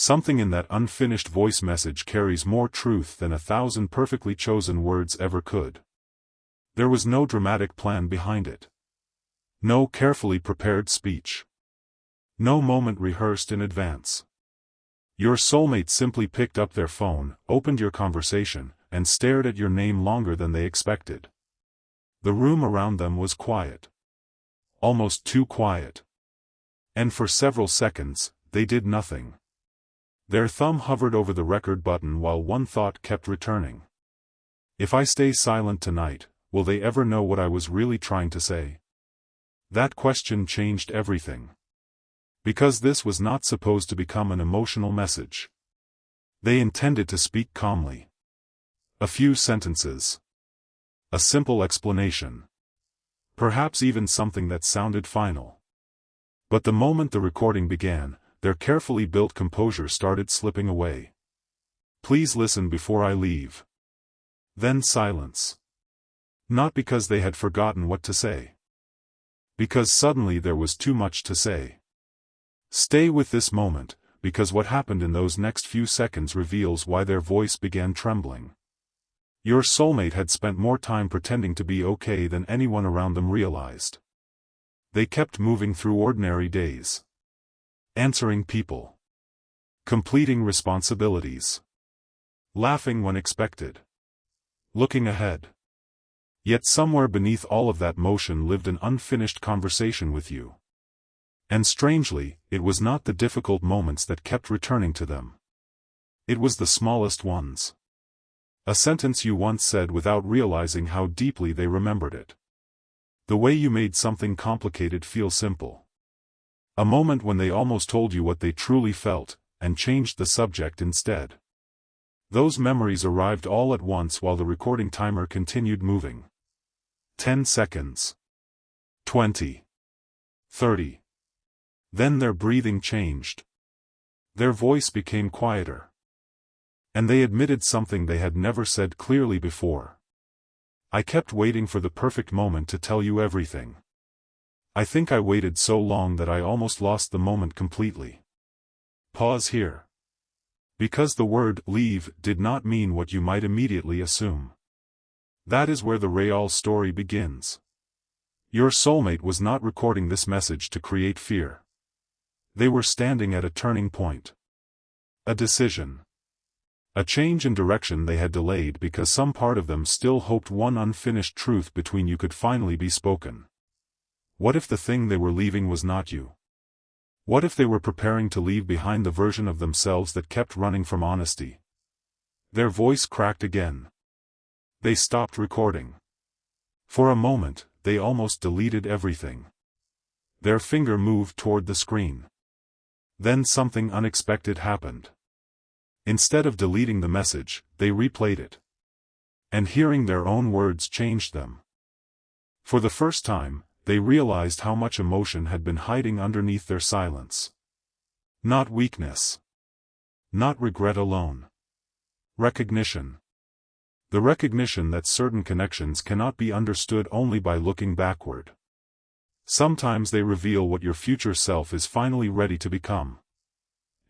Something in that unfinished voice message carries more truth than 1,000 perfectly chosen words ever could. There was no dramatic plan behind it. No carefully prepared speech. No moment rehearsed in advance. Your soulmate simply picked up their phone, opened your conversation, and stared at your name longer than they expected. The room around them was quiet. Almost too quiet. And for several seconds, they did nothing. Their thumb hovered over the record button while one thought kept returning. If I stay silent tonight, will they ever know what I was really trying to say? That question changed everything. Because this was not supposed to become an emotional message. They intended to speak calmly. A few sentences. A simple explanation. Perhaps even something that sounded final. But the moment the recording began, their carefully built composure started slipping away. Please listen before I leave. Then silence. Not because they had forgotten what to say. Because suddenly there was too much to say. Stay with this moment, because what happened in those next few seconds reveals why their voice began trembling. Your soulmate had spent more time pretending to be okay than anyone around them realized. They kept moving through ordinary days. Answering people. Completing responsibilities. Laughing when expected. Looking ahead. Yet somewhere beneath all of that motion lived an unfinished conversation with you. And strangely, it was not the difficult moments that kept returning to them. It was the smallest ones. A sentence you once said without realizing how deeply they remembered it. The way you made something complicated feel simple. A moment when they almost told you what they truly felt, and changed the subject instead. Those memories arrived all at once while the recording timer continued moving. 10 seconds. 20. 30. Then their breathing changed. Their voice became quieter. And they admitted something they had never said clearly before. I kept waiting for the perfect moment to tell you everything. I think I waited so long that I almost lost the moment completely. Pause here. Because the word leave did not mean what you might immediately assume. That is where the real story begins. Your soulmate was not recording this message to create fear. They were standing at a turning point. A decision. A change in direction they had delayed because some part of them still hoped one unfinished truth between you could finally be spoken. What if the thing they were leaving was not you? What if they were preparing to leave behind the version of themselves that kept running from honesty? Their voice cracked again. They stopped recording. For a moment, they almost deleted everything. Their finger moved toward the screen. Then something unexpected happened. Instead of deleting the message, they replayed it. And hearing their own words changed them. For the first time, they realized how much emotion had been hiding underneath their silence. Not weakness. Not regret alone. Recognition. The recognition that certain connections cannot be understood only by looking backward. Sometimes they reveal what your future self is finally ready to become.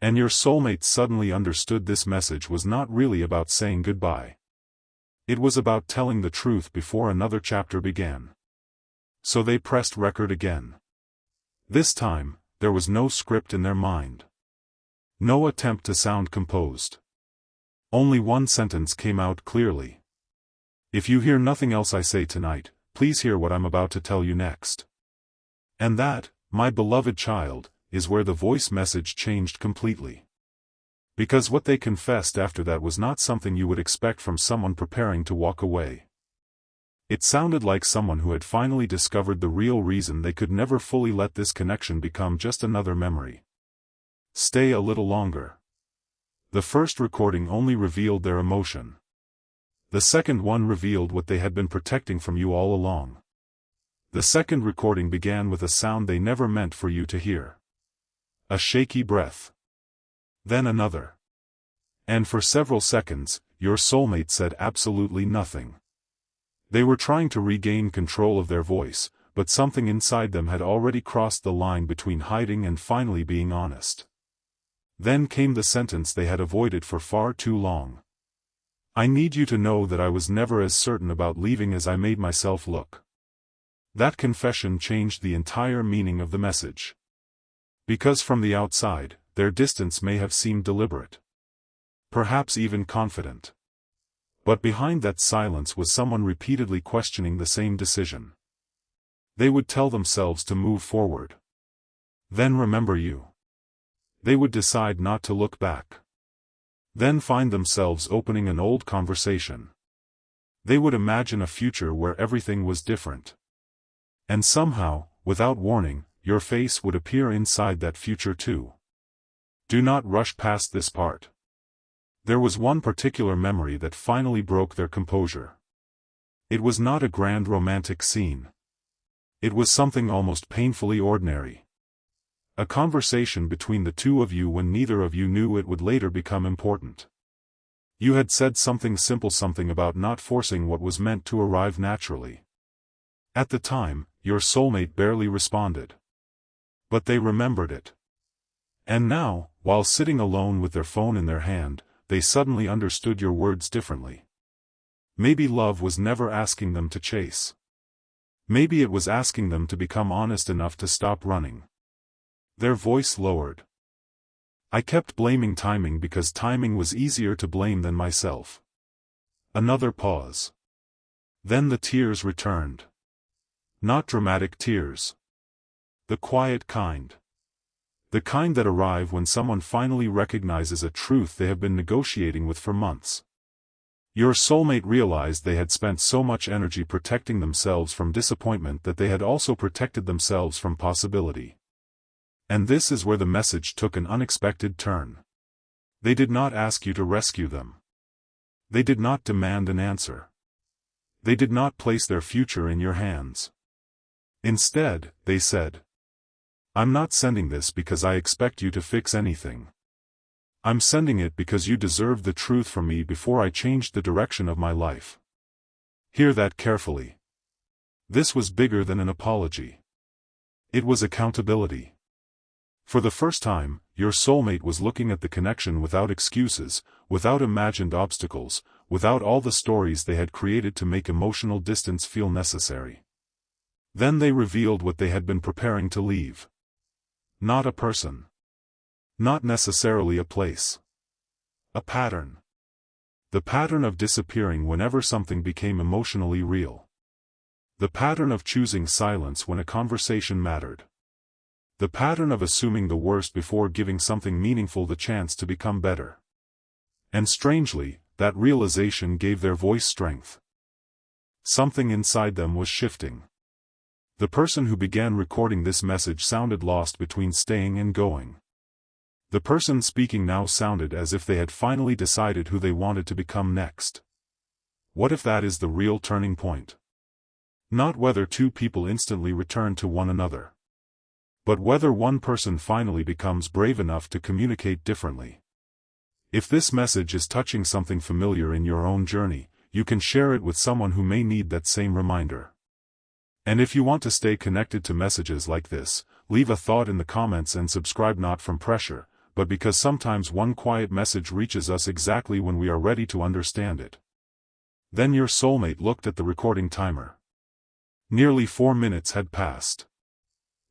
And your soulmate suddenly understood this message was not really about saying goodbye. It was about telling the truth before another chapter began. So they pressed record again. This time, there was no script in their mind. No attempt to sound composed. Only one sentence came out clearly. If you hear nothing else I say tonight, please hear what I'm about to tell you next. And that, my beloved child, is where the voice message changed completely. Because what they confessed after that was not something you would expect from someone preparing to walk away. It sounded like someone who had finally discovered the real reason they could never fully let this connection become just another memory. Stay a little longer. The first recording only revealed their emotion. The second one revealed what they had been protecting from you all along. The second recording began with a sound they never meant for you to hear. A shaky breath. Then another. And for several seconds, your soulmate said absolutely nothing. They were trying to regain control of their voice, but something inside them had already crossed the line between hiding and finally being honest. Then came the sentence they had avoided for far too long. I need you to know that I was never as certain about leaving as I made myself look. That confession changed the entire meaning of the message. Because from the outside, their distance may have seemed deliberate. Perhaps even confident. But behind that silence was someone repeatedly questioning the same decision. They would tell themselves to move forward. Then remember you. They would decide not to look back. Then find themselves opening an old conversation. They would imagine a future where everything was different. And somehow, without warning, your face would appear inside that future too. Do not rush past this part. There was one particular memory that finally broke their composure. It was not a grand romantic scene. It was something almost painfully ordinary. A conversation between the two of you when neither of you knew it would later become important. You had said something simple, something about not forcing what was meant to arrive naturally. At the time, your soulmate barely responded. But they remembered it. And now, while sitting alone with their phone in their hand, they suddenly understood your words differently. Maybe love was never asking them to chase. Maybe it was asking them to become honest enough to stop running. Their voice lowered. I kept blaming timing because timing was easier to blame than myself. Another pause. Then the tears returned. Not dramatic tears. The quiet kind. The kind that arrive when someone finally recognizes a truth they have been negotiating with for months. Your soulmate realized they had spent so much energy protecting themselves from disappointment that they had also protected themselves from possibility. And this is where the message took an unexpected turn. They did not ask you to rescue them. They did not demand an answer. They did not place their future in your hands. Instead, they said, I'm not sending this because I expect you to fix anything. I'm sending it because you deserved the truth from me before I changed the direction of my life. Hear that carefully. This was bigger than an apology. It was accountability. For the first time, your soulmate was looking at the connection without excuses, without imagined obstacles, without all the stories they had created to make emotional distance feel necessary. Then they revealed what they had been preparing to leave. Not a person. Not necessarily a place. A pattern. The pattern of disappearing whenever something became emotionally real. The pattern of choosing silence when a conversation mattered. The pattern of assuming the worst before giving something meaningful the chance to become better. And strangely, that realization gave their voice strength. Something inside them was shifting. The person who began recording this message sounded lost between staying and going. The person speaking now sounded as if they had finally decided who they wanted to become next. What if that is the real turning point? Not whether two people instantly return to one another. But whether one person finally becomes brave enough to communicate differently. If this message is touching something familiar in your own journey, you can share it with someone who may need that same reminder. And if you want to stay connected to messages like this, leave a thought in the comments and subscribe, not from pressure, but because sometimes one quiet message reaches us exactly when we are ready to understand it. Then your soulmate looked at the recording timer. Nearly 4 minutes had passed.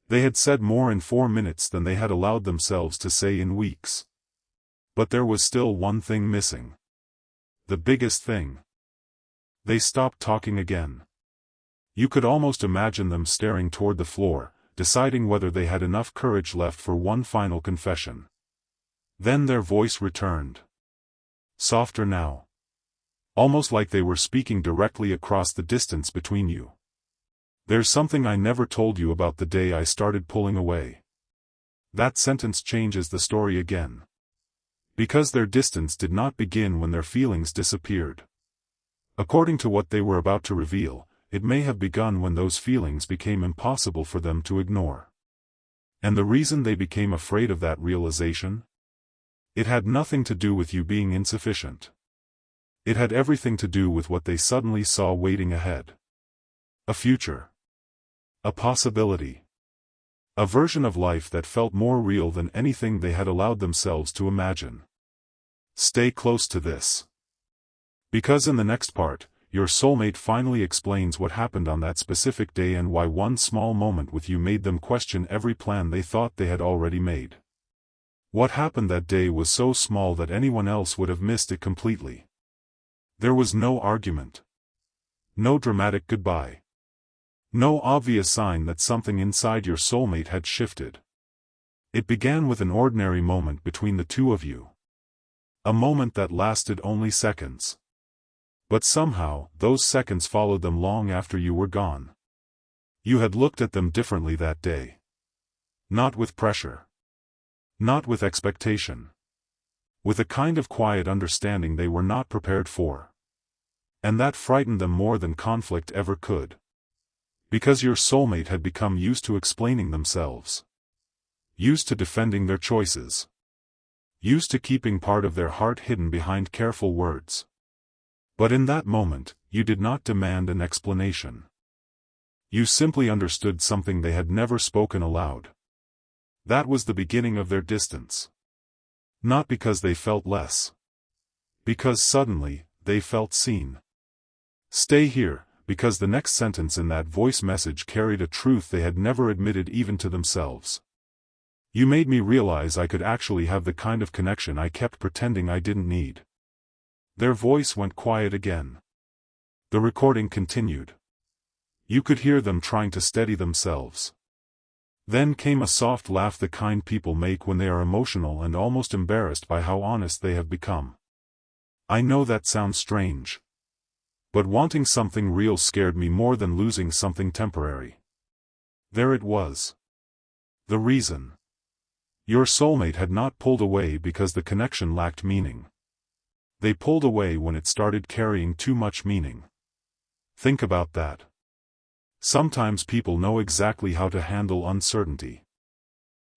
They had said more in 4 minutes than they had allowed themselves to say in weeks. But there was still one thing missing. The biggest thing. They stopped talking again. You could almost imagine them staring toward the floor, deciding whether they had enough courage left for one final confession. Then their voice returned. Softer now. Almost like they were speaking directly across the distance between you. There's something I never told you about the day I started pulling away. That sentence changes the story again. Because their distance did not begin when their feelings disappeared. According to what they were about to reveal, it may have begun when those feelings became impossible for them to ignore. And the reason they became afraid of that realization? It had nothing to do with you being insufficient. It had everything to do with what they suddenly saw waiting ahead. A future. A possibility. A version of life that felt more real than anything they had allowed themselves to imagine. Stay close to this. Because in the next part, your soulmate finally explains what happened on that specific day and why one small moment with you made them question every plan they thought they had already made. What happened that day was so small that anyone else would have missed it completely. There was no argument. No dramatic goodbye. No obvious sign that something inside your soulmate had shifted. It began with an ordinary moment between the two of you. A moment that lasted only seconds. But somehow, those seconds followed them long after you were gone. You had looked at them differently that day. Not with pressure. Not with expectation. With a kind of quiet understanding they were not prepared for. And that frightened them more than conflict ever could. Because your soulmate had become used to explaining themselves. Used to defending their choices. Used to keeping part of their heart hidden behind careful words. But in that moment, you did not demand an explanation. You simply understood something they had never spoken aloud. That was the beginning of their distance. Not because they felt less. Because suddenly, they felt seen. Stay here, because the next sentence in that voice message carried a truth they had never admitted even to themselves. You made me realize I could actually have the kind of connection I kept pretending I didn't need. Their voice went quiet again. The recording continued. You could hear them trying to steady themselves. Then came a soft laugh the kind people make when they are emotional and almost embarrassed by how honest they have become. I know that sounds strange. But wanting something real scared me more than losing something temporary. There it was. The reason. Your soulmate had not pulled away because the connection lacked meaning. They pulled away when it started carrying too much meaning. Think about that. Sometimes people know exactly how to handle uncertainty.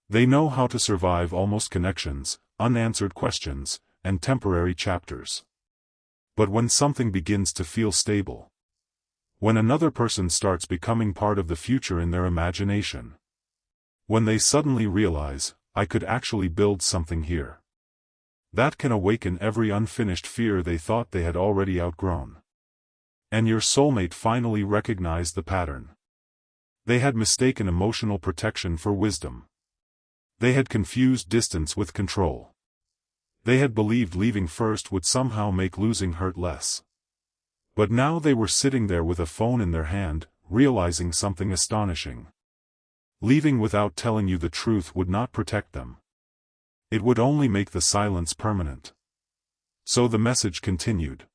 They know how to survive almost connections, unanswered questions, and temporary chapters. But when something begins to feel stable, when another person starts becoming part of the future in their imagination, when they suddenly realize, I could actually build something here. That can awaken every unfinished fear they thought they had already outgrown. And your soulmate finally recognized the pattern. They had mistaken emotional protection for wisdom. They had confused distance with control. They had believed leaving first would somehow make losing hurt less. But now they were sitting there with a phone in their hand, realizing something astonishing. Leaving without telling you the truth would not protect them. It would only make the silence permanent. So the message continued.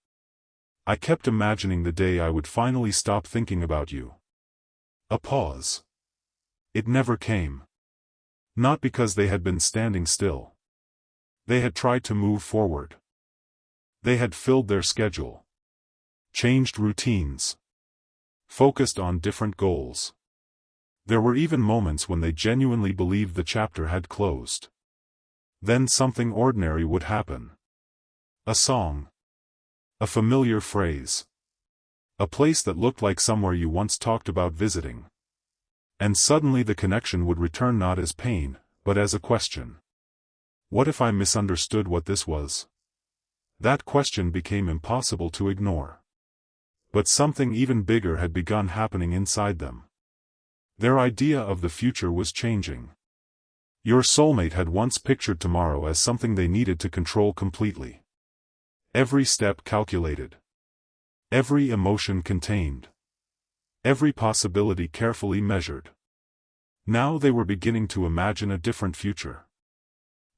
I kept imagining the day I would finally stop thinking about you. A pause. It never came. Not because they had been standing still. They had tried to move forward. They had filled their schedule. Changed routines. Focused on different goals. There were even moments when they genuinely believed the chapter had closed. Then something ordinary would happen. A song. A familiar phrase. A place that looked like somewhere you once talked about visiting. And suddenly the connection would return not as pain, but as a question. What if I misunderstood what this was? That question became impossible to ignore. But something even bigger had begun happening inside them. Their idea of the future was changing. Your soulmate had once pictured tomorrow as something they needed to control completely. Every step calculated. Every emotion contained. Every possibility carefully measured. Now they were beginning to imagine a different future.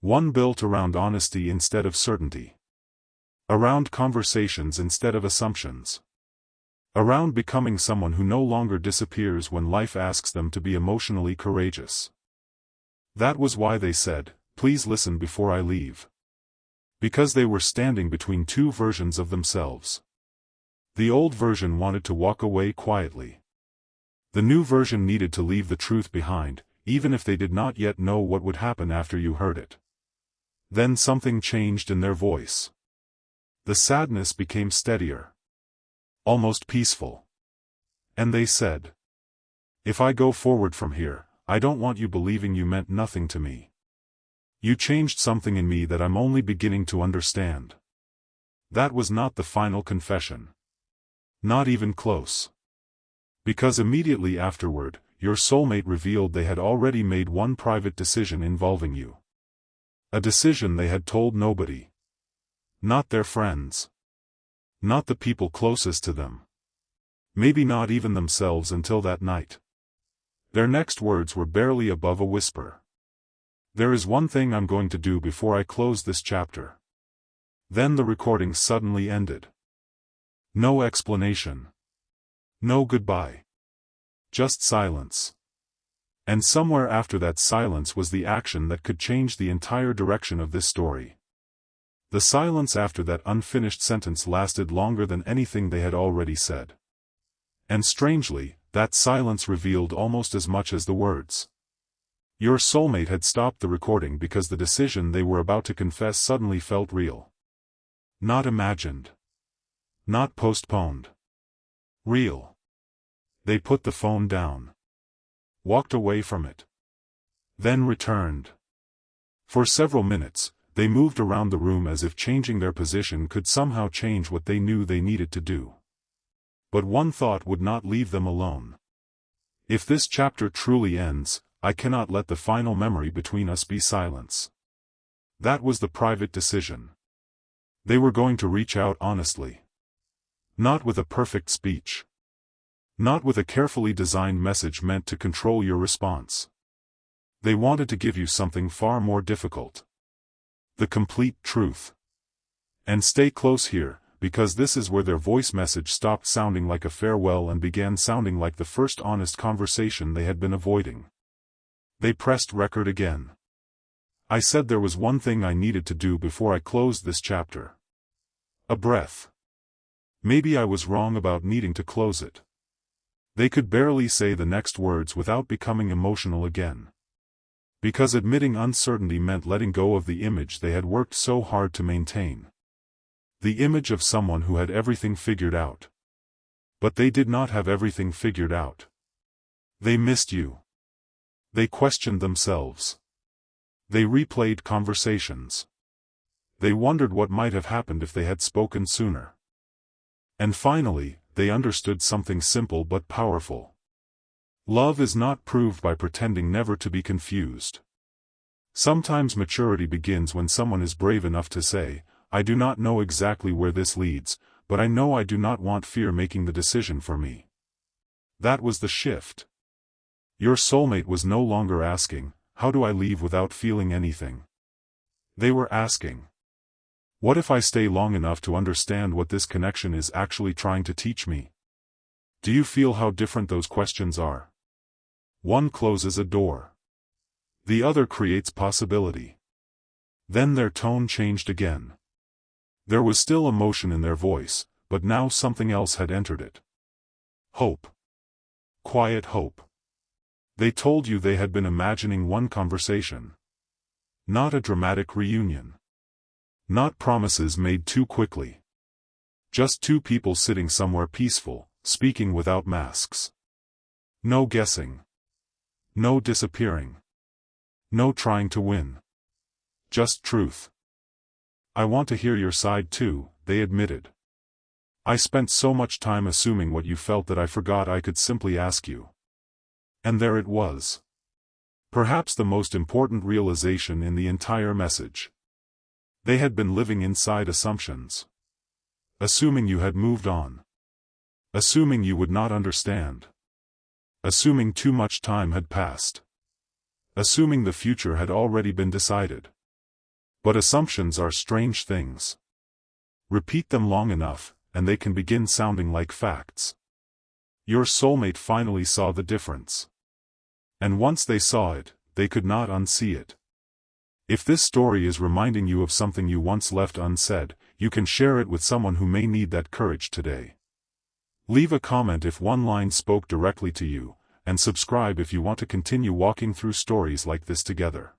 One built around honesty instead of certainty. Around conversations instead of assumptions. Around becoming someone who no longer disappears when life asks them to be emotionally courageous. That was why they said, please listen before I leave. Because they were standing between two versions of themselves. The old version wanted to walk away quietly. The new version needed to leave the truth behind, even if they did not yet know what would happen after you heard it. Then something changed in their voice. The sadness became steadier. Almost peaceful. And they said, if I go forward from here, I don't want you believing you meant nothing to me. You changed something in me that I'm only beginning to understand. That was not the final confession. Not even close. Because immediately afterward, your soulmate revealed they had already made one private decision involving you. A decision they had told nobody. Not their friends. Not the people closest to them. Maybe not even themselves until that night. Their next words were barely above a whisper. There is one thing I'm going to do before I close this chapter. Then the recording suddenly ended. No explanation. No goodbye. Just silence. And somewhere after that silence was the action that could change the entire direction of this story. The silence after that unfinished sentence lasted longer than anything they had already said. And strangely, that silence revealed almost as much as the words. Your soulmate had stopped the recording because the decision they were about to confess suddenly felt real. Not imagined. Not postponed. Real. They put the phone down. Walked away from it. Then returned. For several minutes, they moved around the room as if changing their position could somehow change what they knew they needed to do. But one thought would not leave them alone. If this chapter truly ends, I cannot let the final memory between us be silence. That was the private decision. They were going to reach out honestly. Not with a perfect speech. Not with a carefully designed message meant to control your response. They wanted to give you something far more difficult. The complete truth. And stay close here, because this is where their voice message stopped sounding like a farewell and began sounding like the first honest conversation they had been avoiding. They pressed record again. I said there was one thing I needed to do before I closed this chapter. A breath. Maybe I was wrong about needing to close it. They could barely say the next words without becoming emotional again. Because admitting uncertainty meant letting go of the image they had worked so hard to maintain. The image of someone who had everything figured out. But they did not have everything figured out. They missed you. They questioned themselves. They replayed conversations. They wondered what might have happened if they had spoken sooner. And finally, they understood something simple but powerful. Love is not proved by pretending never to be confused. Sometimes maturity begins when someone is brave enough to say, I do not know exactly where this leads, but I know I do not want fear making the decision for me. That was the shift. Your soulmate was no longer asking, how do I leave without feeling anything? They were asking, what if I stay long enough to understand what this connection is actually trying to teach me? Do you feel how different those questions are? One closes a door. The other creates possibility. Then their tone changed again. There was still emotion in their voice, but now something else had entered it. Hope. Quiet hope. They told you they had been imagining one conversation. Not a dramatic reunion. Not promises made too quickly. Just two people sitting somewhere peaceful, speaking without masks. No guessing. No disappearing. No trying to win. Just truth. I want to hear your side too, they admitted. I spent so much time assuming what you felt that I forgot I could simply ask you. And there it was. Perhaps the most important realization in the entire message. They had been living inside assumptions. Assuming you had moved on. Assuming you would not understand. Assuming too much time had passed. Assuming the future had already been decided. But assumptions are strange things. Repeat them long enough, and they can begin sounding like facts. Your soulmate finally saw the difference. And once they saw it, they could not unsee it. If this story is reminding you of something you once left unsaid, you can share it with someone who may need that courage today. Leave a comment if one line spoke directly to you, and subscribe if you want to continue walking through stories like this together.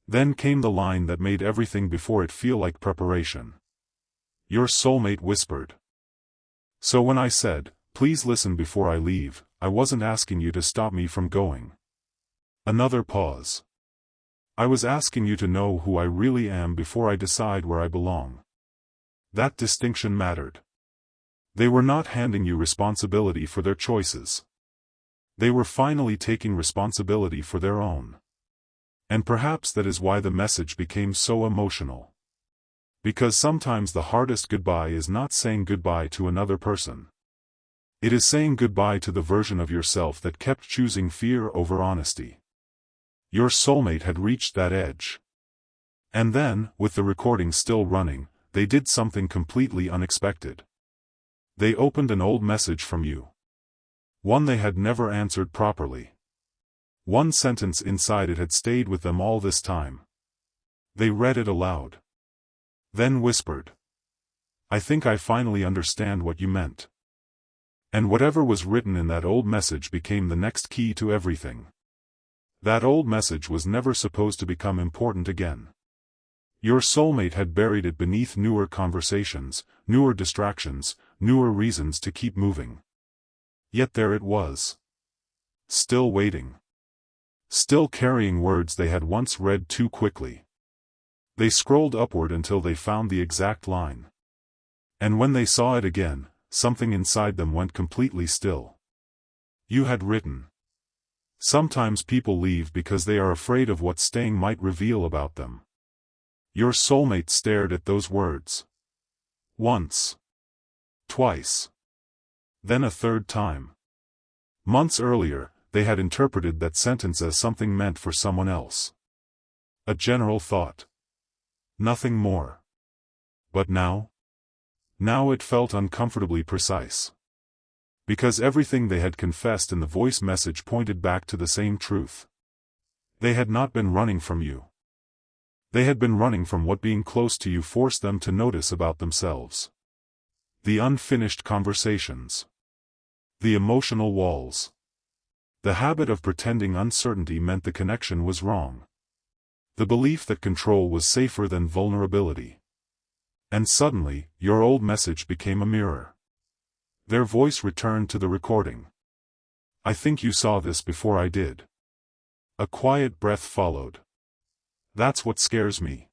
Then came the line that made everything before it feel like preparation. Your soulmate whispered. So when I said, please listen before I leave, I wasn't asking you to stop me from going. Another pause. I was asking you to know who I really am before I decide where I belong. That distinction mattered. They were not handing you responsibility for their choices. They were finally taking responsibility for their own. And perhaps that is why the message became so emotional. Because sometimes the hardest goodbye is not saying goodbye to another person. It is saying goodbye to the version of yourself that kept choosing fear over honesty. Your soulmate had reached that edge. And then, with the recording still running, they did something completely unexpected. They opened an old message from you. One they had never answered properly. One sentence inside it had stayed with them all this time. They read it aloud. Then whispered, "I think I finally understand what you meant." And whatever was written in that old message became the next key to everything. That old message was never supposed to become important again. Your soulmate had buried it beneath newer conversations, newer distractions, newer reasons to keep moving. Yet there it was. Still waiting. Still carrying words they had once read too quickly. They scrolled upward until they found the exact line. And when they saw it again, something inside them went completely still. You had written. Sometimes people leave because they are afraid of what staying might reveal about them. Your soulmate stared at those words. Once. Twice. Then a third time. Months earlier, they had interpreted that sentence as something meant for someone else. A general thought. Nothing more. But now? Now it felt uncomfortably precise. Because everything they had confessed in the voice message pointed back to the same truth. They had not been running from you. They had been running from what being close to you forced them to notice about themselves. The unfinished conversations. The emotional walls. The habit of pretending uncertainty meant the connection was wrong. The belief that control was safer than vulnerability. And suddenly, your old message became a mirror. Their voice returned to the recording. "I think you saw this before I did." A quiet breath followed. "That's what scares me.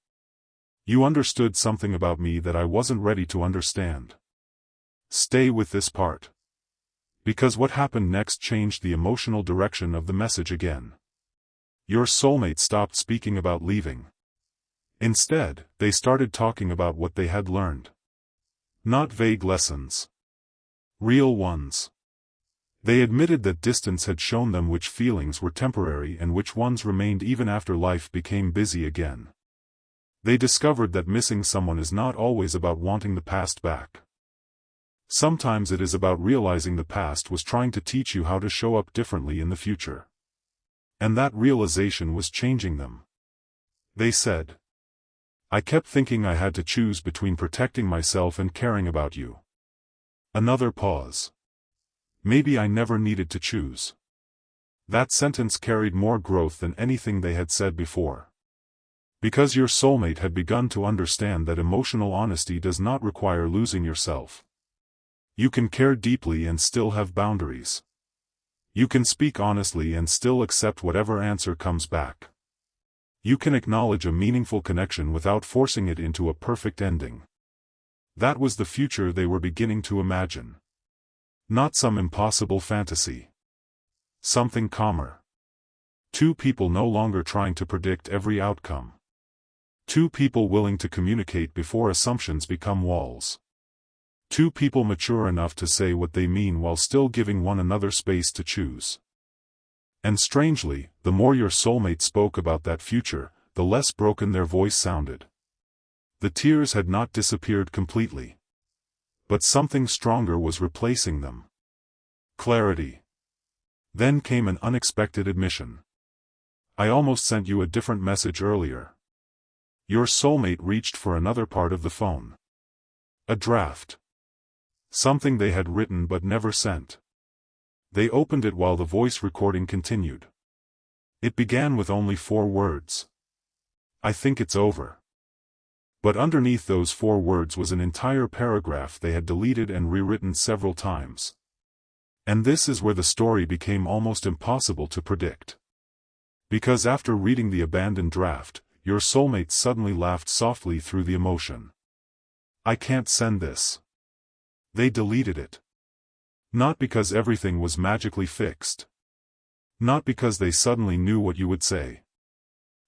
You understood something about me that I wasn't ready to understand. Stay with this part. Because what happened next changed the emotional direction of the message again. Your soulmate stopped speaking about leaving. Instead, they started talking about what they had learned. Not vague lessons. Real ones. They admitted that distance had shown them which feelings were temporary and which ones remained even after life became busy again. They discovered that missing someone is not always about wanting the past back. Sometimes it is about realizing the past was trying to teach you how to show up differently in the future. And that realization was changing them. They said, "I kept thinking I had to choose between protecting myself and caring about you." Another pause. "Maybe I never needed to choose." That sentence carried more growth than anything they had said before. Because your soulmate had begun to understand that emotional honesty does not require losing yourself. You can care deeply and still have boundaries. You can speak honestly and still accept whatever answer comes back. You can acknowledge a meaningful connection without forcing it into a perfect ending. That was the future they were beginning to imagine. Not some impossible fantasy. Something calmer. Two people no longer trying to predict every outcome. Two people willing to communicate before assumptions become walls. Two people mature enough to say what they mean while still giving one another space to choose. And strangely, the more your soulmate spoke about that future, the less broken their voice sounded. The tears had not disappeared completely. But something stronger was replacing them. Clarity. Then came an unexpected admission. "I almost sent you a different message earlier." Your soulmate reached for another part of the phone. A draft. Something they had written but never sent. They opened it while the voice recording continued. It began with only 4 words. "I think it's over." But underneath those 4 words was an entire paragraph they had deleted and rewritten several times. And this is where the story became almost impossible to predict. Because after reading the abandoned draft, your soulmate suddenly laughed softly through the emotion. I can't send this. They deleted it. Not because everything was magically fixed. Not because they suddenly knew what you would say.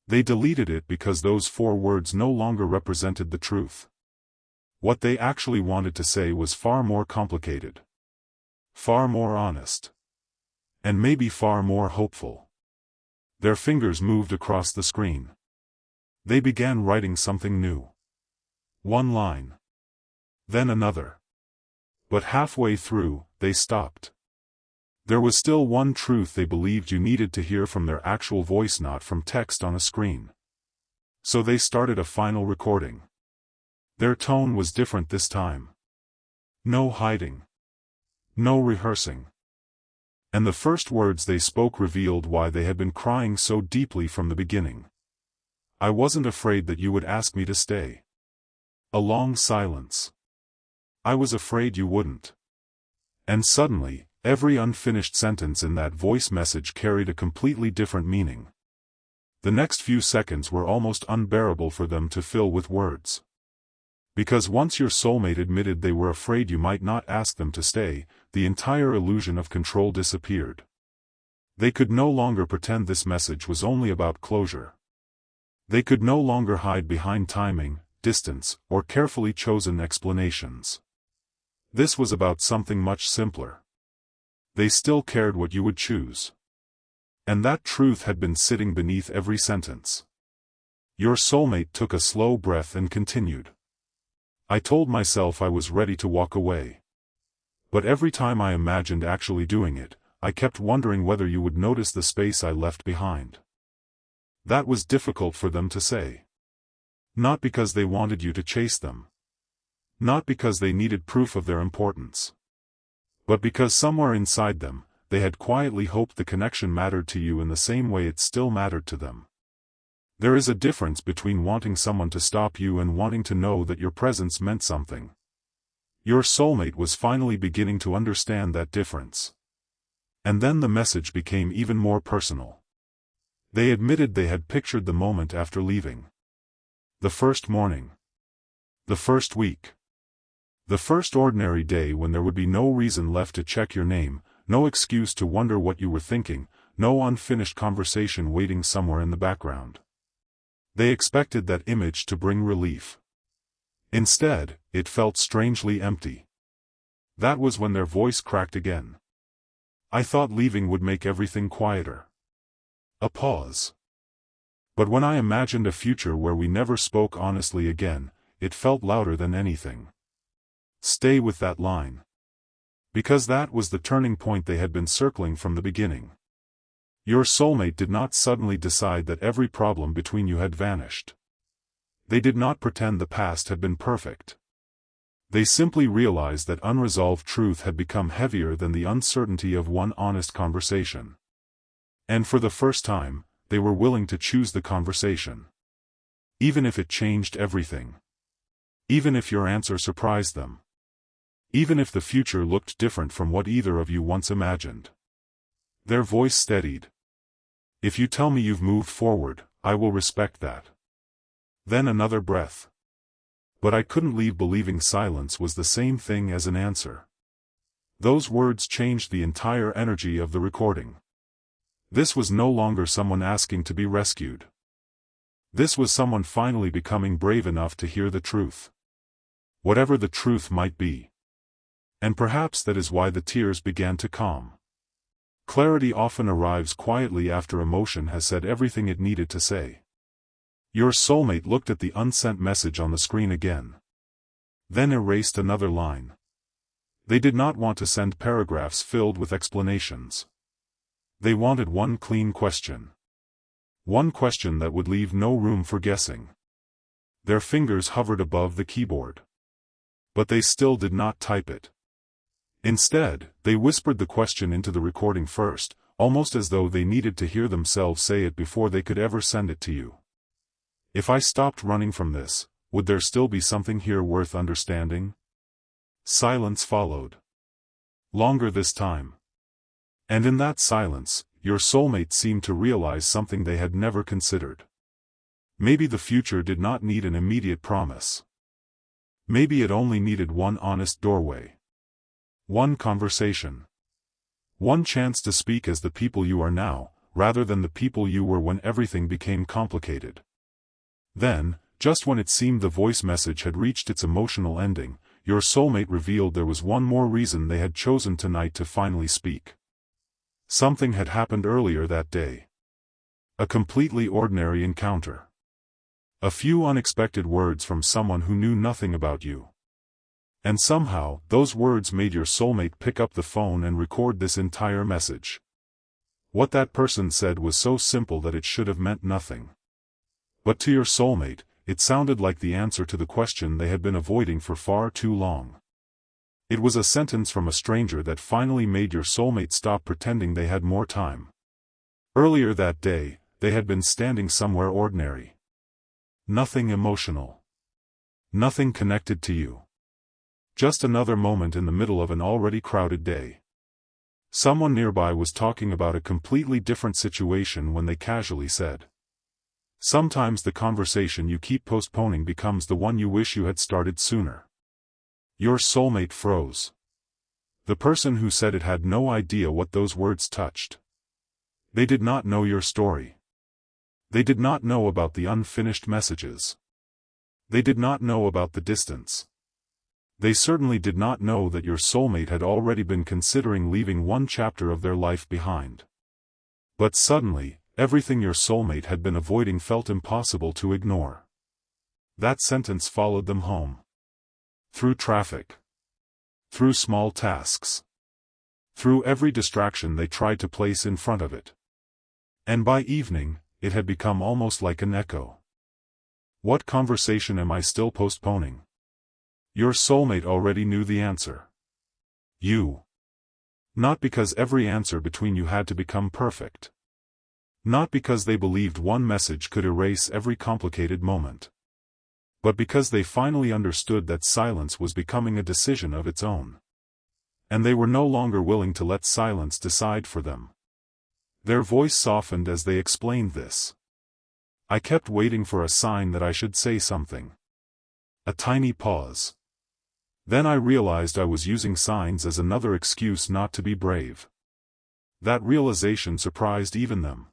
They deleted it because those 4 words no longer represented the truth. What they actually wanted to say was far more complicated. Far more honest. And maybe far more hopeful. Their fingers moved across the screen. They began writing something new. 1 line. Then another. But halfway through, they stopped. There was still one truth they believed you needed to hear from their actual voice, not from text on a screen. So they started a final recording. Their tone was different this time. No hiding. No rehearsing. And the first words they spoke revealed why they had been crying so deeply from the beginning. I wasn't afraid that you would ask me to stay. A long silence. I was afraid you wouldn't. And suddenly, every unfinished sentence in that voice message carried a completely different meaning. The next few seconds were almost unbearable for them to fill with words. Because once your soulmate admitted they were afraid you might not ask them to stay, the entire illusion of control disappeared. They could no longer pretend this message was only about closure. They could no longer hide behind timing, distance, or carefully chosen explanations. This was about something much simpler. They still cared what you would choose. And that truth had been sitting beneath every sentence. Your soulmate took a slow breath and continued. I told myself I was ready to walk away. But every time I imagined actually doing it, I kept wondering whether you would notice the space I left behind. That was difficult for them to say. Not because they wanted you to chase them. Not because they needed proof of their importance. But because somewhere inside them, they had quietly hoped the connection mattered to you in the same way it still mattered to them. There is a difference between wanting someone to stop you and wanting to know that your presence meant something. Your soulmate was finally beginning to understand that difference. And then the message became even more personal. They admitted they had pictured the moment after leaving. The first morning. The first week. The first ordinary day when there would be no reason left to check your name, no excuse to wonder what you were thinking, no unfinished conversation waiting somewhere in the background. They expected that image to bring relief. Instead, it felt strangely empty. That was when their voice cracked again. I thought leaving would make everything quieter. A pause. But when I imagined a future where we never spoke honestly again, it felt louder than anything. Stay with that line. Because that was the turning point they had been circling from the beginning. Your soulmate did not suddenly decide that every problem between you had vanished. They did not pretend the past had been perfect. They simply realized that unresolved truth had become heavier than the uncertainty of one honest conversation. And for the first time, they were willing to choose the conversation. Even if it changed everything. Even if your answer surprised them. Even if the future looked different from what either of you once imagined. Their voice steadied. If you tell me you've moved forward, I will respect that. Then another breath. But I couldn't leave believing silence was the same thing as an answer. Those words changed the entire energy of the recording. This was no longer someone asking to be rescued. This was someone finally becoming brave enough to hear the truth. Whatever the truth might be. And perhaps that is why the tears began to calm. Clarity often arrives quietly after emotion has said everything it needed to say. Your soulmate looked at the unsent message on the screen again. Then erased another line. They did not want to send paragraphs filled with explanations. They wanted one clean question. One question that would leave no room for guessing. Their fingers hovered above the keyboard. But they still did not type it. Instead, they whispered the question into the recording first, almost as though they needed to hear themselves say it before they could ever send it to you. If I stopped running from this, would there still be something here worth understanding? Silence followed. Longer this time. And in that silence, your soulmate seemed to realize something they had never considered. Maybe the future did not need an immediate promise. Maybe it only needed one honest doorway. One conversation. One chance to speak as the people you are now, rather than the people you were when everything became complicated. Then, just when it seemed the voice message had reached its emotional ending, your soulmate revealed there was one more reason they had chosen tonight to finally speak. Something had happened earlier that day. A completely ordinary encounter. A few unexpected words from someone who knew nothing about you. And somehow, those words made your soulmate pick up the phone and record this entire message. What that person said was so simple that it should have meant nothing. But to your soulmate, it sounded like the answer to the question they had been avoiding for far too long. It was a sentence from a stranger that finally made your soulmate stop pretending they had more time. Earlier that day, they had been standing somewhere ordinary. Nothing emotional. Nothing connected to you. Just another moment in the middle of an already crowded day. Someone nearby was talking about a completely different situation when they casually said, "Sometimes the conversation you keep postponing becomes the one you wish you had started sooner." Your soulmate froze. The person who said it had no idea what those words touched. They did not know your story. They did not know about the unfinished messages. They did not know about the distance. They certainly did not know that your soulmate had already been considering leaving one chapter of their life behind. But suddenly, everything your soulmate had been avoiding felt impossible to ignore. That sentence followed them home. Through traffic. Through small tasks. Through every distraction they tried to place in front of it. And by evening, it had become almost like an echo. What conversation am I still postponing? Your soulmate already knew the answer. You. Not because every answer between you had to become perfect. Not because they believed one message could erase every complicated moment. But because they finally understood that silence was becoming a decision of its own. And they were no longer willing to let silence decide for them. Their voice softened as they explained this. I kept waiting for a sign that I should say something. A tiny pause. Then I realized I was using signs as another excuse not to be brave. That realization surprised even them.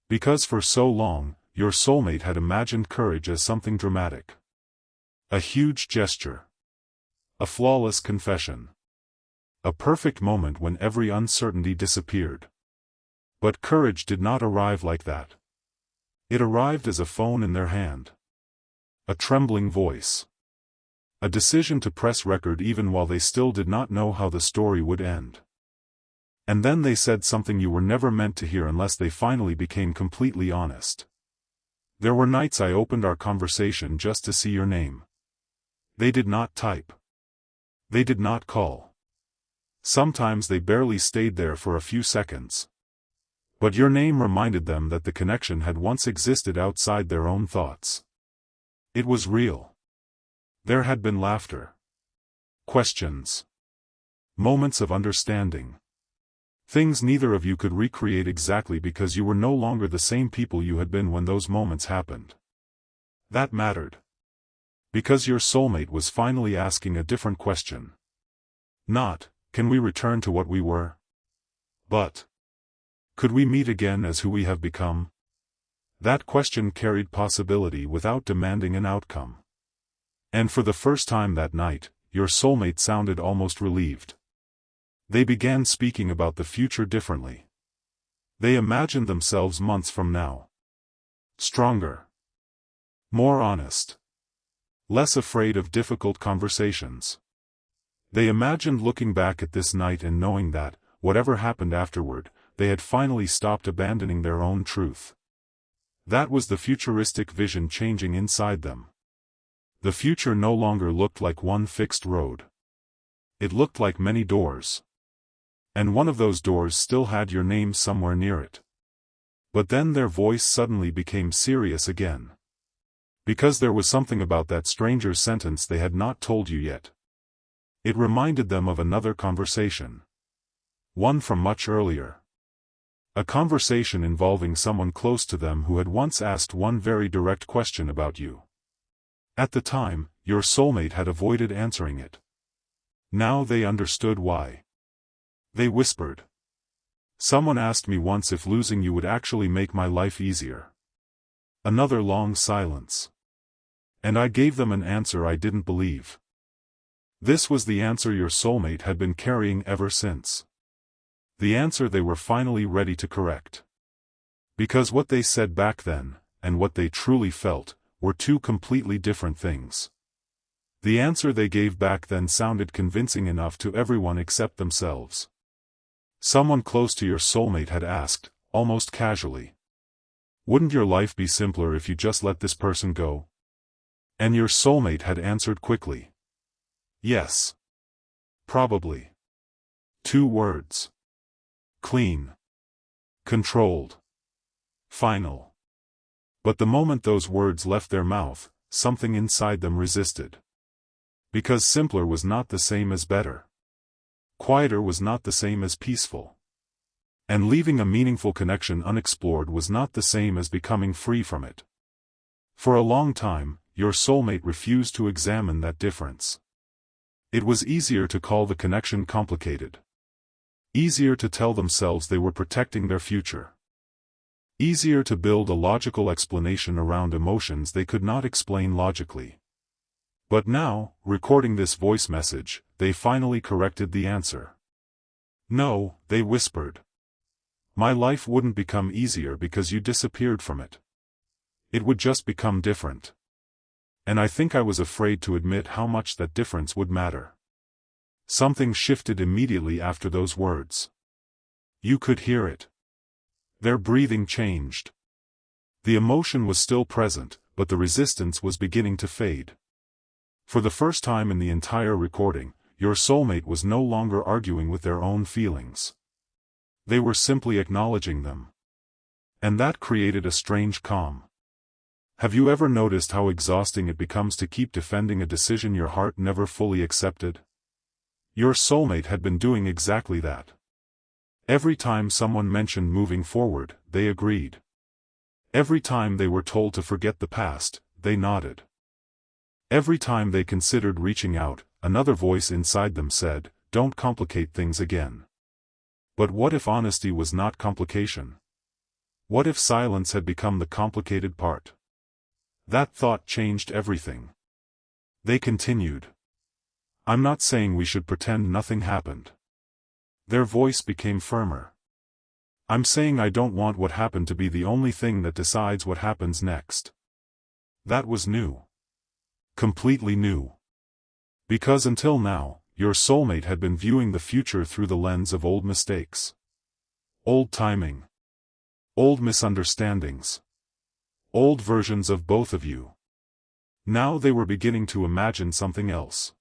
Because for so long, your soulmate had imagined courage as something dramatic. A huge gesture. A flawless confession. A perfect moment when every uncertainty disappeared. But courage did not arrive like that. It arrived as a phone in their hand. A trembling voice. A decision to press record even while they still did not know how the story would end. And then they said something you were never meant to hear unless they finally became completely honest. There were nights I opened our conversation just to see your name. They did not type. They did not call. Sometimes they barely stayed there for a few seconds. But your name reminded them that the connection had once existed outside their own thoughts. It was real. There had been laughter. Questions. Moments of understanding. Things neither of you could recreate exactly because you were no longer the same people you had been when those moments happened. That mattered. Because your soulmate was finally asking a different question. Not, can we return to what we were? But, could we meet again as who we have become? That question carried possibility without demanding an outcome. And for the first time that night, your soulmate sounded almost relieved. They began speaking about the future differently. They imagined themselves months from now. Stronger. More honest. Less afraid of difficult conversations. They imagined looking back at this night and knowing that, whatever happened afterward, they had finally stopped abandoning their own truth. That was the futuristic vision changing inside them. The future no longer looked like one fixed road. It looked like many doors. And one of those doors still had your name somewhere near it. But then their voice suddenly became serious again. Because there was something about that stranger's sentence they had not told you yet. It reminded them of another conversation. One from much earlier. A conversation involving someone close to them who had once asked one very direct question about you. At the time, your soulmate had avoided answering it. Now they understood why. They whispered. Someone asked me once if losing you would actually make my life easier. Another long silence. And I gave them an answer I didn't believe. This was the answer your soulmate had been carrying ever since. The answer they were finally ready to correct. Because what they said back then, and what they truly felt, were two completely different things. The answer they gave back then sounded convincing enough to everyone except themselves. Someone close to your soulmate had asked, almost casually. Wouldn't your life be simpler if you just let this person go? And your soulmate had answered quickly. Yes. Probably. 2 words. Clean. Controlled. Final. But the moment those words left their mouth, something inside them resisted. Because simpler was not the same as better. Quieter was not the same as peaceful. And leaving a meaningful connection unexplored was not the same as becoming free from it. For a long time, your soulmate refused to examine that difference. It was easier to call the connection complicated. Easier to tell themselves they were protecting their future. Easier to build a logical explanation around emotions they could not explain logically. But now, recording this voice message, they finally corrected the answer. No, they whispered. My life wouldn't become easier because you disappeared from it. It would just become different. And I think I was afraid to admit how much that difference would matter. Something shifted immediately after those words. You could hear it. Their breathing changed. The emotion was still present, but the resistance was beginning to fade. For the first time in the entire recording, your soulmate was no longer arguing with their own feelings. They were simply acknowledging them. And that created a strange calm. Have you ever noticed how exhausting it becomes to keep defending a decision your heart never fully accepted? Your soulmate had been doing exactly that. Every time someone mentioned moving forward, they agreed. Every time they were told to forget the past, they nodded. Every time they considered reaching out, another voice inside them said, "Don't complicate things again." But what if honesty was not complication? What if silence had become the complicated part? That thought changed everything. They continued. I'm not saying we should pretend nothing happened. Their voice became firmer. I'm saying I don't want what happened to be the only thing that decides what happens next. That was new. Completely new. Because until now, your soulmate had been viewing the future through the lens of old mistakes. Old timing. Old misunderstandings. Old versions of both of you. Now they were beginning to imagine something else.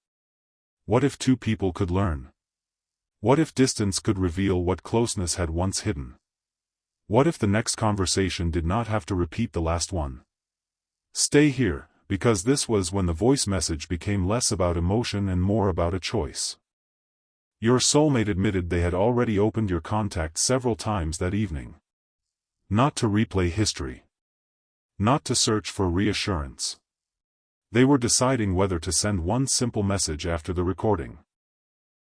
What if two people could learn? What if distance could reveal what closeness had once hidden? What if the next conversation did not have to repeat the last one? Stay here, because this was when the voice message became less about emotion and more about a choice. Your soulmate admitted they had already opened your contact several times that evening. Not to replay history. Not to search for reassurance. They were deciding whether to send one simple message after the recording.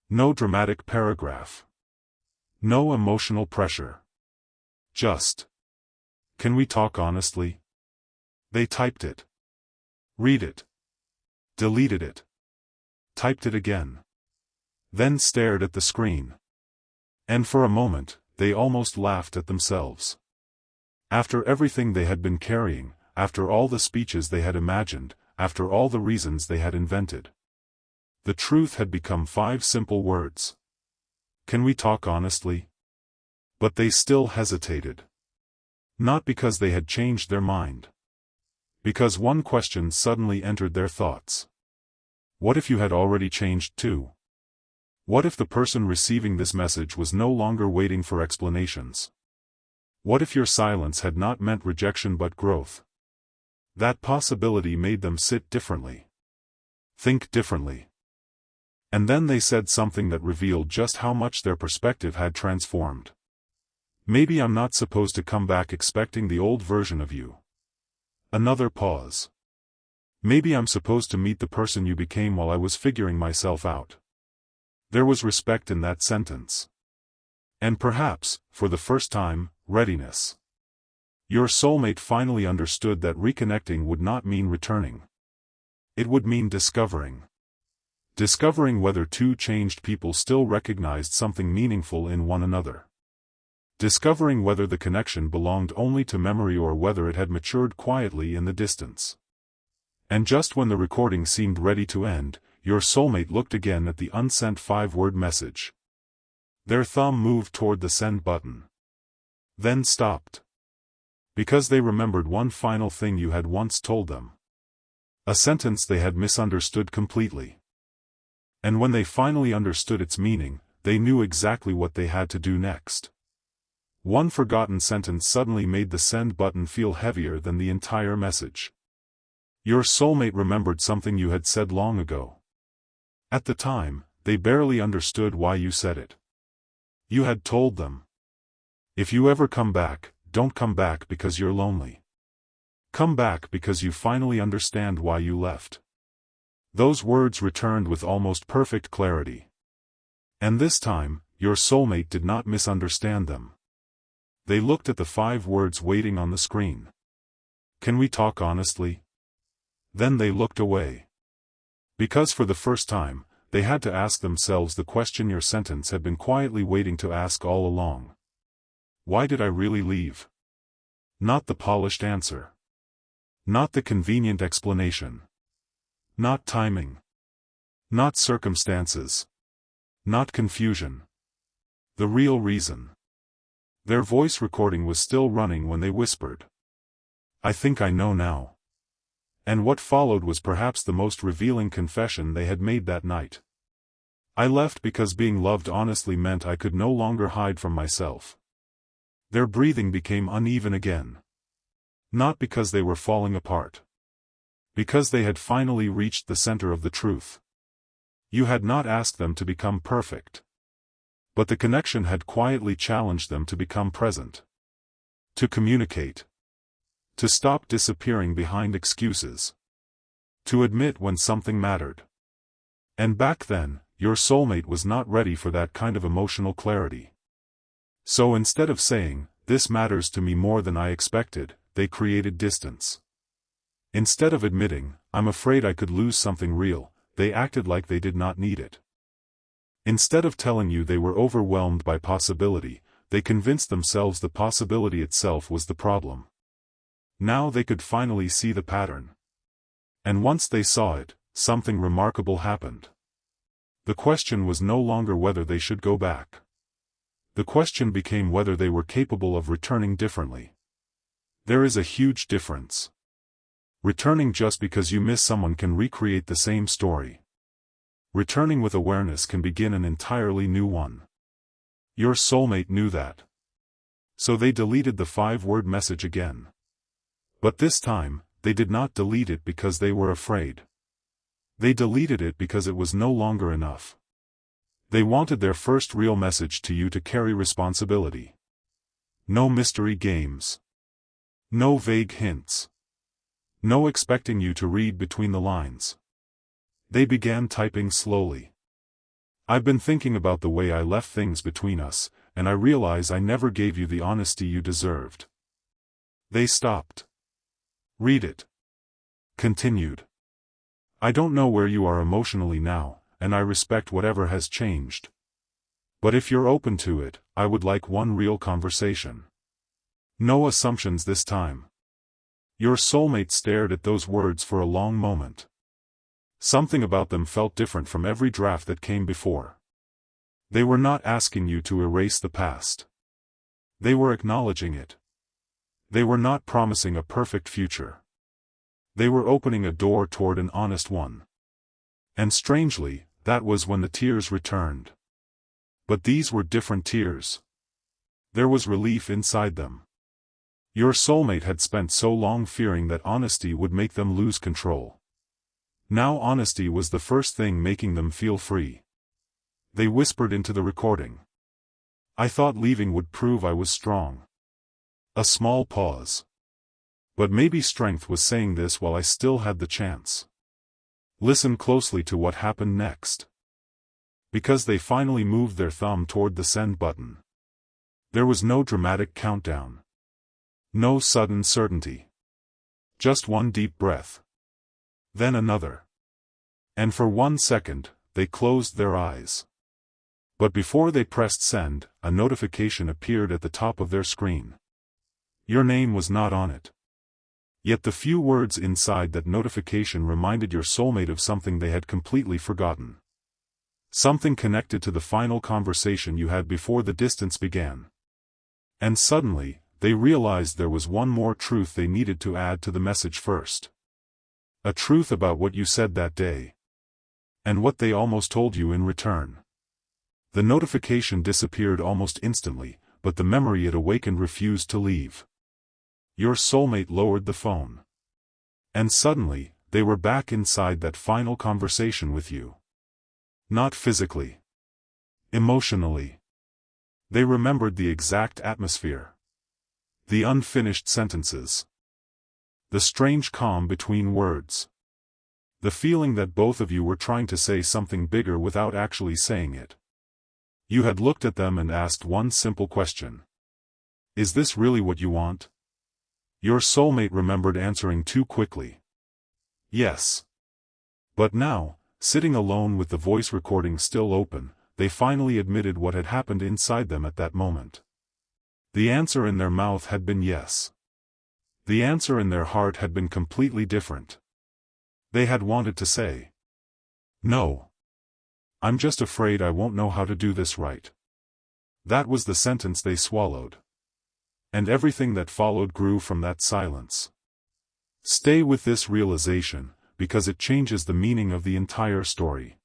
No dramatic paragraph. No emotional pressure. Just. Can we talk honestly? They typed it. Read it. Deleted it. Typed it again. Then stared at the screen. And for a moment, they almost laughed at themselves. After everything they had been carrying, after all the speeches they had imagined, after all the reasons they had invented. The truth had become 5 simple words. Can we talk honestly? But they still hesitated. Not because they had changed their mind. Because one question suddenly entered their thoughts. What if you had already changed too? What if the person receiving this message was no longer waiting for explanations? What if your silence had not meant rejection but growth? That possibility made them sit differently. Think differently. And then they said something that revealed just how much their perspective had transformed. Maybe I'm not supposed to come back expecting the old version of you. Another pause. Maybe I'm supposed to meet the person you became while I was figuring myself out. There was respect in that sentence. And perhaps, for the first time, readiness. Your soulmate finally understood that reconnecting would not mean returning. It would mean discovering. Discovering whether two changed people still recognized something meaningful in one another. Discovering whether the connection belonged only to memory or whether it had matured quietly in the distance. And just when the recording seemed ready to end, your soulmate looked again at the unsent 5-word message. Their thumb moved toward the send button. Then stopped. Because they remembered one final thing you had once told them. A sentence they had misunderstood completely. And when they finally understood its meaning, they knew exactly what they had to do next. One forgotten sentence suddenly made the send button feel heavier than the entire message. Your soulmate remembered something you had said long ago. At the time, they barely understood why you said it. You had told them. If you ever come back, don't come back because you're lonely. Come back because you finally understand why you left. Those words returned with almost perfect clarity. And this time, your soulmate did not misunderstand them. They looked at the 5 words waiting on the screen. Can we talk honestly? Then they looked away. Because for the first time, they had to ask themselves the question your sentence had been quietly waiting to ask all along. Why did I really leave? Not the polished answer. Not the convenient explanation. Not timing. Not circumstances. Not confusion. The real reason. Their voice recording was still running when they whispered. I think I know now. And what followed was perhaps the most revealing confession they had made that night. I left because being loved honestly meant I could no longer hide from myself. Their breathing became uneven again. Not because they were falling apart. Because they had finally reached the center of the truth. You had not asked them to become perfect. But the connection had quietly challenged them to become present. To communicate. To stop disappearing behind excuses. To admit when something mattered. And back then, your soulmate was not ready for that kind of emotional clarity. So instead of saying, "This matters to me more than I expected," they created distance. Instead of admitting, "I'm afraid I could lose something real," they acted like they did not need it. Instead of telling you they were overwhelmed by possibility, they convinced themselves the possibility itself was the problem. Now they could finally see the pattern. And once they saw it, something remarkable happened. The question was no longer whether they should go back. The question became whether they were capable of returning differently. There is a huge difference. Returning just because you miss someone can recreate the same story. Returning with awareness can begin an entirely new one. Your soulmate knew that. So they deleted the 5-word message again. But this time, they did not delete it because they were afraid. They deleted it because it was no longer enough. They wanted their first real message to you to carry responsibility. No mystery games. No vague hints. No expecting you to read between the lines. They began typing slowly. I've been thinking about the way I left things between us, and I realize I never gave you the honesty you deserved. They stopped. Read it. Continued. I don't know where you are emotionally now, and I respect whatever has changed. But if you're open to it, I would like one real conversation. No assumptions this time. Your soulmate stared at those words for a long moment. Something about them felt different from every draft that came before. They were not asking you to erase the past. They were acknowledging it. They were not promising a perfect future. They were opening a door toward an honest one. And strangely, that was when the tears returned. But these were different tears. There was relief inside them. Your soulmate had spent so long fearing that honesty would make them lose control. Now honesty was the first thing making them feel free. They whispered into the recording. I thought leaving would prove I was strong. A small pause. But maybe strength was saying this while I still had the chance. Listen closely to what happened next. Because they finally moved their thumb toward the send button. There was no dramatic countdown. No sudden certainty. Just one deep breath. Then another. And for 1 second, they closed their eyes. But before they pressed send, a notification appeared at the top of their screen. Your name was not on it. Yet the few words inside that notification reminded your soulmate of something they had completely forgotten. Something connected to the final conversation you had before the distance began. And suddenly, they realized there was one more truth they needed to add to the message first. A truth about what you said that day. And what they almost told you in return. The notification disappeared almost instantly, but the memory it awakened refused to leave. Your soulmate lowered the phone. And suddenly, they were back inside that final conversation with you. Not physically. Emotionally. They remembered the exact atmosphere. The unfinished sentences. The strange calm between words. The feeling that both of you were trying to say something bigger without actually saying it. You had looked at them and asked one simple question. Is this really what you want? Your soulmate remembered answering too quickly. Yes. But now, sitting alone with the voice recording still open, they finally admitted what had happened inside them at that moment. The answer in their mouth had been yes. The answer in their heart had been completely different. They had wanted to say, no. I'm just afraid I won't know how to do this right. That was the sentence they swallowed. And everything that followed grew from that silence. Stay with this realization, because it changes the meaning of the entire story.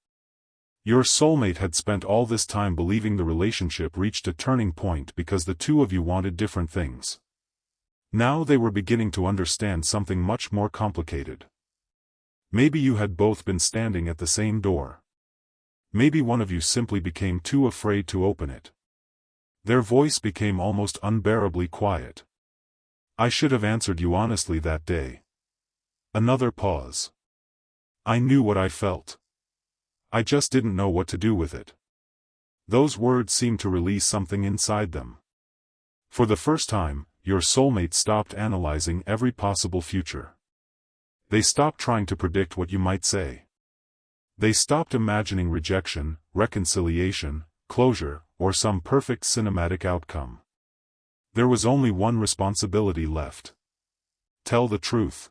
Your soulmate had spent all this time believing the relationship reached a turning point because the two of you wanted different things. Now they were beginning to understand something much more complicated. Maybe you had both been standing at the same door. Maybe one of you simply became too afraid to open it. Their voice became almost unbearably quiet. I should have answered you honestly that day. Another pause. I knew what I felt. I just didn't know what to do with it. Those words seemed to release something inside them. For the first time, your soulmate stopped analyzing every possible future. They stopped trying to predict what you might say. They stopped imagining rejection, reconciliation, closure, or some perfect cinematic outcome. There was only one responsibility left. Tell the truth.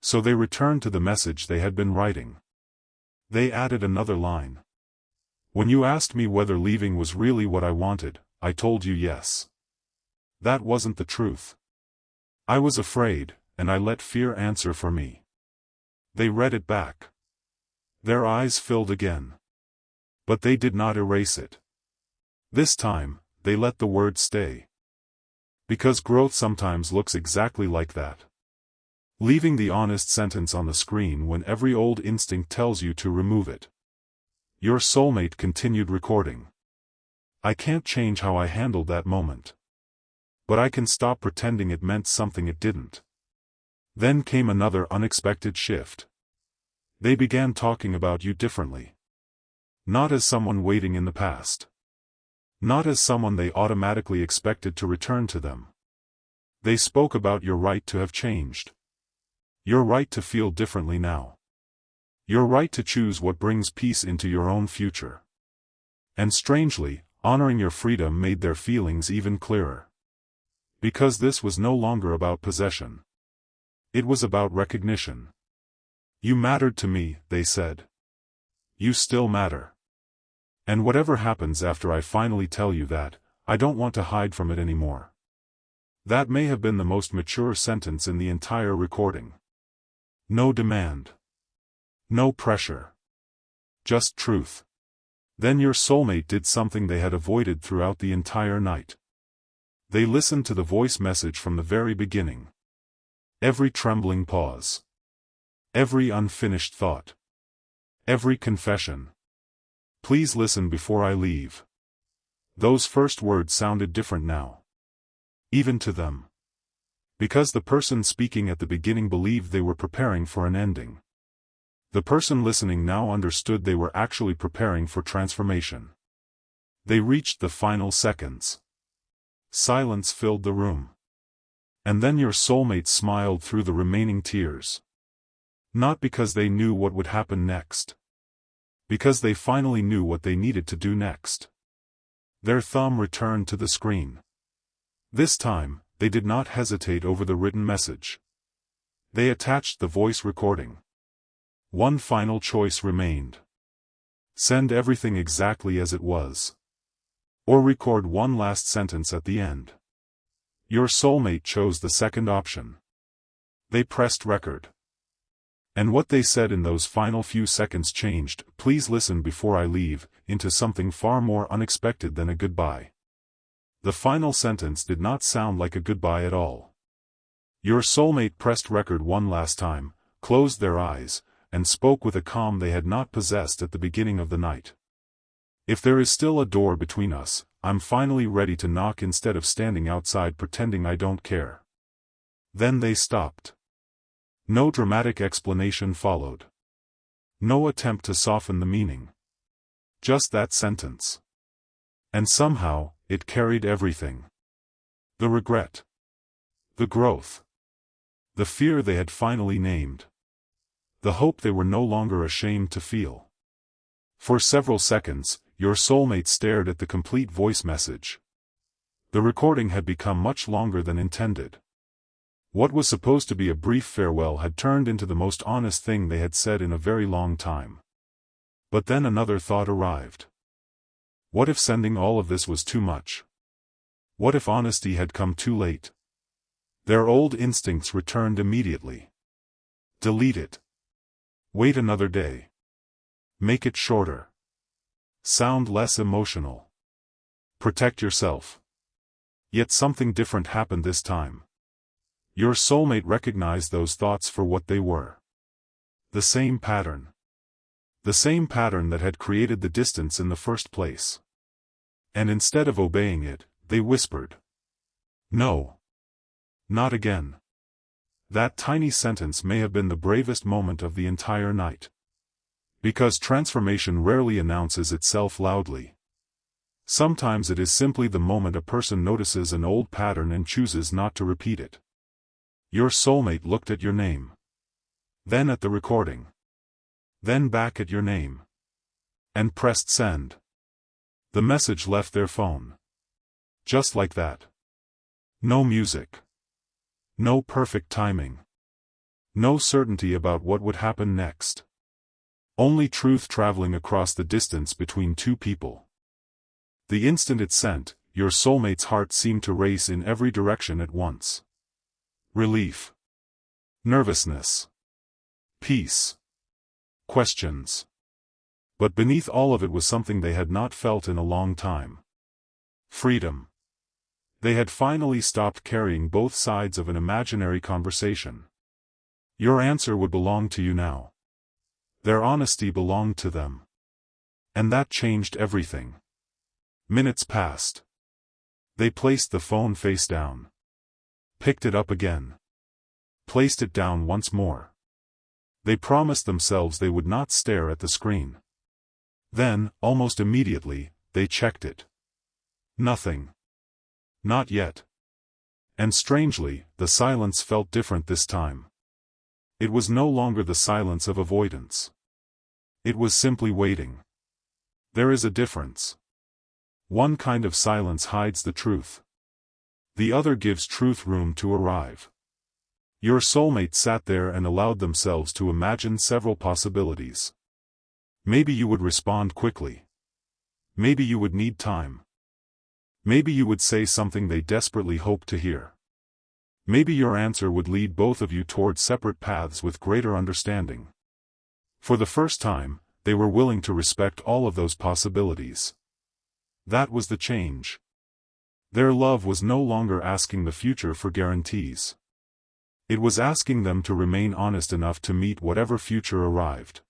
So they returned to the message they had been writing. They added another line. When you asked me whether leaving was really what I wanted, I told you yes. That wasn't the truth. I was afraid, and I let fear answer for me. They read it back. Their eyes filled again. But they did not erase it. This time, they let the word stay. Because growth sometimes looks exactly like that. Leaving the honest sentence on the screen when every old instinct tells you to remove it. Your soulmate continued recording. I can't change how I handled that moment. But I can stop pretending it meant something it didn't. Then came another unexpected shift. They began talking about you differently. Not as someone waiting in the past. Not as someone they automatically expected to return to them. They spoke about your right to have changed. Your right to feel differently now. Your right to choose what brings peace into your own future. And strangely, honoring your freedom made their feelings even clearer. Because this was no longer about possession. It was about recognition. You mattered to me, they said. You still matter. And whatever happens after I finally tell you that, I don't want to hide from it anymore. That may have been the most mature sentence in the entire recording. No demand. No pressure. Just truth. Then your soulmate did something they had avoided throughout the entire night. They listened to the voice message from the very beginning. Every trembling pause. Every unfinished thought. Every confession. Please listen before I leave. Those first words sounded different now. Even to them. Because the person speaking at the beginning believed they were preparing for an ending. The person listening now understood they were actually preparing for transformation. They reached the final seconds. Silence filled the room. And then your soulmate smiled through the remaining tears. Not because they knew what would happen next. Because they finally knew what they needed to do next. Their thumb returned to the screen. This time, they did not hesitate over the written message. They attached the voice recording. One final choice remained. Send everything exactly as it was. Or record one last sentence at the end. Your soulmate chose the second option. They pressed record. And what they said in those final few seconds changed, "Please listen before I leave," into something far more unexpected than a goodbye. The final sentence did not sound like a goodbye at all. Your soulmate pressed record one last time, closed their eyes, and spoke with a calm they had not possessed at the beginning of the night. If there is still a door between us, I'm finally ready to knock instead of standing outside pretending I don't care. Then they stopped. No dramatic explanation followed. No attempt to soften the meaning. Just that sentence. And somehow, it carried everything. The regret. The growth. The fear they had finally named. The hope they were no longer ashamed to feel. For several seconds, your soulmate stared at the complete voice message. The recording had become much longer than intended. What was supposed to be a brief farewell had turned into the most honest thing they had said in a very long time. But then another thought arrived. What if sending all of this was too much? What if honesty had come too late? Their old instincts returned immediately. Delete it. Wait another day. Make it shorter. Sound less emotional. Protect yourself. Yet something different happened this time. Your soulmate recognized those thoughts for what they were. The same pattern. The same pattern that had created the distance in the first place. And instead of obeying it, they whispered. No. Not again. That tiny sentence may have been the bravest moment of the entire night. Because transformation rarely announces itself loudly. Sometimes it is simply the moment a person notices an old pattern and chooses not to repeat it. Your soulmate looked at your name. Then at the recording. Then back at your name. And pressed send. The message left their phone. Just like that. No music. No perfect timing. No certainty about what would happen next. Only truth traveling across the distance between two people. The instant it sent, your soulmate's heart seemed to race in every direction at once. Relief. Nervousness. Peace. Questions. But beneath all of it was something they had not felt in a long time. Freedom. They had finally stopped carrying both sides of an imaginary conversation. Your answer would belong to you now. Their honesty belonged to them. And that changed everything. Minutes passed. They placed the phone face down. Picked it up again. Placed it down once more. They promised themselves they would not stare at the screen. Then, almost immediately, they checked it. Nothing. Not yet. And strangely, the silence felt different this time. It was no longer the silence of avoidance. It was simply waiting. There is a difference. One kind of silence hides the truth. The other gives truth room to arrive. Your soulmate sat there and allowed themselves to imagine several possibilities. Maybe you would respond quickly. Maybe you would need time. Maybe you would say something they desperately hoped to hear. Maybe your answer would lead both of you toward separate paths with greater understanding. For the first time, they were willing to respect all of those possibilities. That was the change. Their love was no longer asking the future for guarantees. It was asking them to remain honest enough to meet whatever future arrived.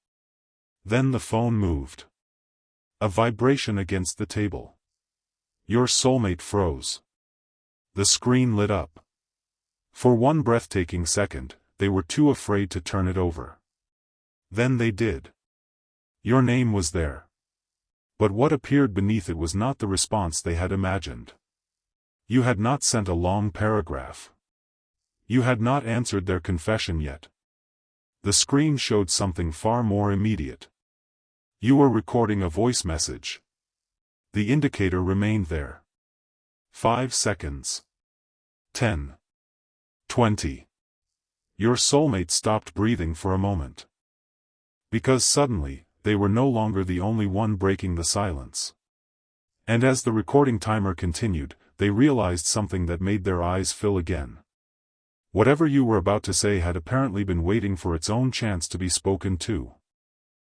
Then the phone moved. A vibration against the table. Your soulmate froze. The screen lit up. For one breathtaking second, they were too afraid to turn it over. Then they did. Your name was there. But what appeared beneath it was not the response they had imagined. You had not sent a long paragraph. You had not answered their confession yet. The screen showed something far more immediate. You were recording a voice message. The indicator remained there. 5 seconds. 10. 20. Your soulmate stopped breathing for a moment. Because suddenly, they were no longer the only one breaking the silence. And as the recording timer continued, they realized something that made their eyes fill again. Whatever you were about to say had apparently been waiting for its own chance to be spoken to.